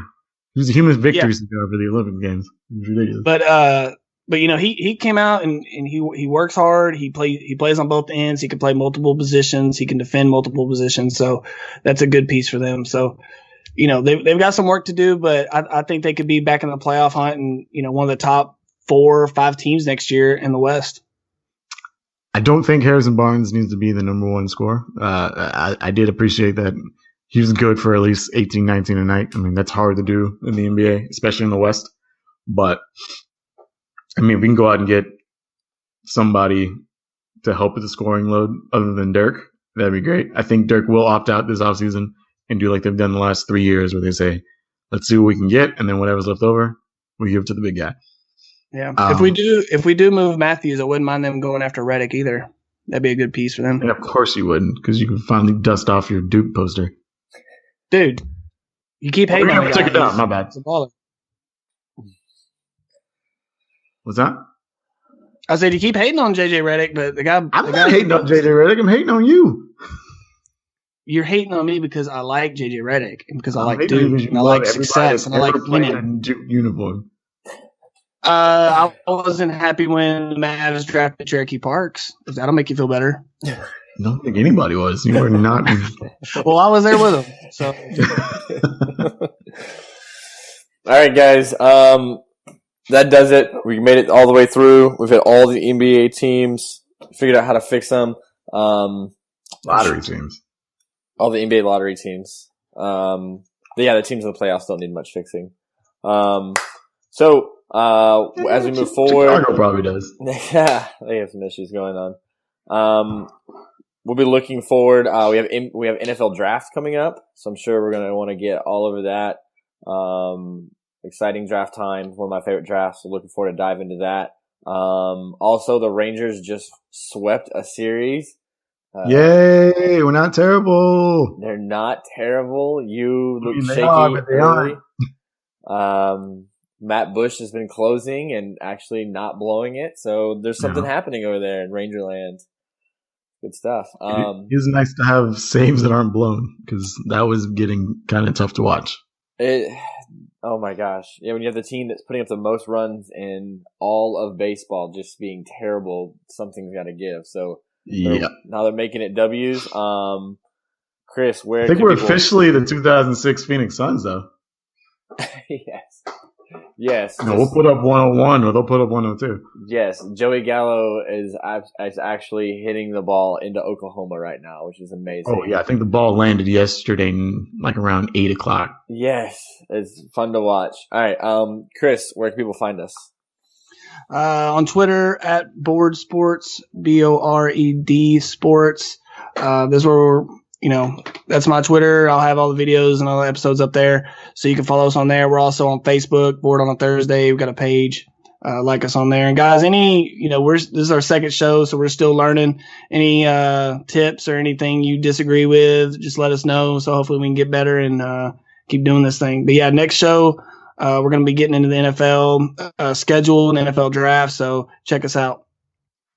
He was the human victory cigar for the Olympic Games. It was ridiculous. But he came out and he works hard. He plays on both ends. He can play multiple positions. He can defend multiple positions. So that's a good piece for them. So, they've got some work to do, but I think they could be back in the playoff hunt and, one of the top 4 or 5 teams next year in the West. I don't think Harrison Barnes needs to be the number 1 scorer. I did appreciate that he was good for at least 18, 19 a night. I mean, that's hard to do in the NBA, especially in the West. But, I mean, we can go out and get somebody to help with the scoring load other than Dirk. That'd be great. I think Dirk will opt out this offseason and do like they've done the last 3 years where they say, let's see what we can get, and then whatever's left over, we give it to the big guy. Yeah. If we do move Matthews, I wouldn't mind them going after Redick either. That'd be a good piece for them. And of course you wouldn't, because you can finally dust off your Duke poster. Dude, you keep hating on the guy. Take it down. My bad. It's a baller. What's that? I said you keep hating on JJ Redick, but the guy. I'm not hating on JJ Redick. I'm hating on you. You're hating on me because I like JJ Redick and because I like Duke and I like success and I like winning. Duke uniform. I wasn't happy when the Mavs drafted Cherokee Parks. If that'll make you feel better. I don't think anybody was. You were not. Well, I was there with him. So. All right, guys. That does it. We made it all the way through. We've hit all the NBA teams. Figured out how to fix them. Lottery teams. All the NBA lottery teams. The teams in the playoffs don't need much fixing. As we move forward, Chicago probably does. Yeah, they have some issues going on. We'll be looking forward. We have NFL draft coming up, so I'm sure we're going to want to get all over that. Exciting draft time. One of my favorite drafts. So looking forward to dive into that. Also, the Rangers just swept a series. Yay! We're not terrible. They're not terrible. You look they shaky. Are, but they early. Matt Bush has been closing and actually not blowing it. So there's something happening over there in Rangerland. Good stuff. It is nice to have saves that aren't blown because that was getting kind of tough to watch. Oh my gosh. Yeah, when you have the team that's putting up the most runs in all of baseball just being terrible, something's got to give. So now they're making it W's. Chris, where I think can we're people... officially the 2006 Phoenix Suns, though. Yes. Yes. No, we'll put up 101 or they'll put up 102. Yes. Joey Gallo is actually hitting the ball into Oklahoma right now, which is amazing. Oh, yeah. I think the ball landed yesterday, like around 8 o'clock. Yes. It's fun to watch. All right. Chris, where can people find us? On Twitter at Board Sports, BORED Sports. This is where that's my Twitter. I'll have all the videos and all the episodes up there, so you can follow us on there. We're also on Facebook, Board on a Thursday. We've got a page. Like us on there. And guys, this is our second show, so we're still learning. Any tips or anything you disagree with, just let us know. So hopefully we can get better and keep doing this thing. But yeah, next show, we're going to be getting into the NFL schedule and NFL draft. So check us out.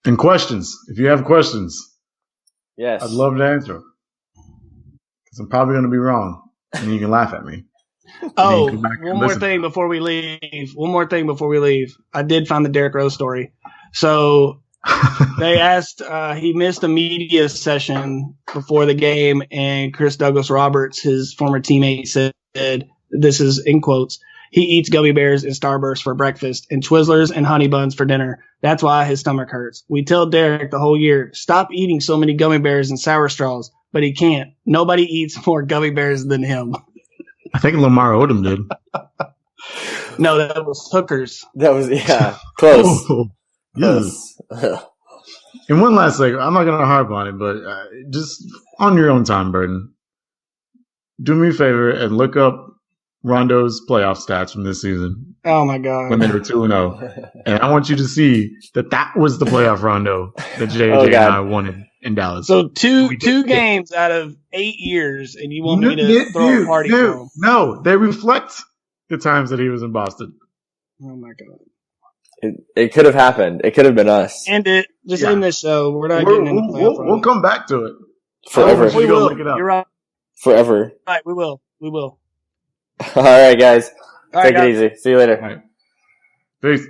And questions. If you have questions, yes, I'd love to answer them. Because I'm probably going to be wrong, and you can laugh at me. Oh, one more thing before we leave. I did find the Derrick Rose story. So they asked, he missed a media session before the game, and Chris Douglas Roberts, his former teammate, said, this is in quotes, he eats gummy bears and Starburst for breakfast and Twizzlers and honey buns for dinner. That's why his stomach hurts. We tell Derrick the whole year, stop eating so many gummy bears and sour straws, but he can't. Nobody eats more gummy bears than him. I think Lamar Odom did. No, that was Hookers. That was, close. Oh, Close. And one last thing, I'm not going to harp on it, but just on your own time, Burden, do me a favor and look up Rondo's playoff stats from this season. Oh, my God. When they were 2-0. And I want you to see that was the playoff Rondo that JJ and I wanted in Dallas. So two games out of 8 years, and you want me to throw a party for him? No, they reflect the times that he was in Boston. Oh, my God. It could have happened. It could have been us. End it. Just end this show. We're not getting into we'll come back to it. Forever. We will. Look it up. You're right. Forever. All right, we will. All right, guys. All Take right, it easy. See you later. All right. Peace.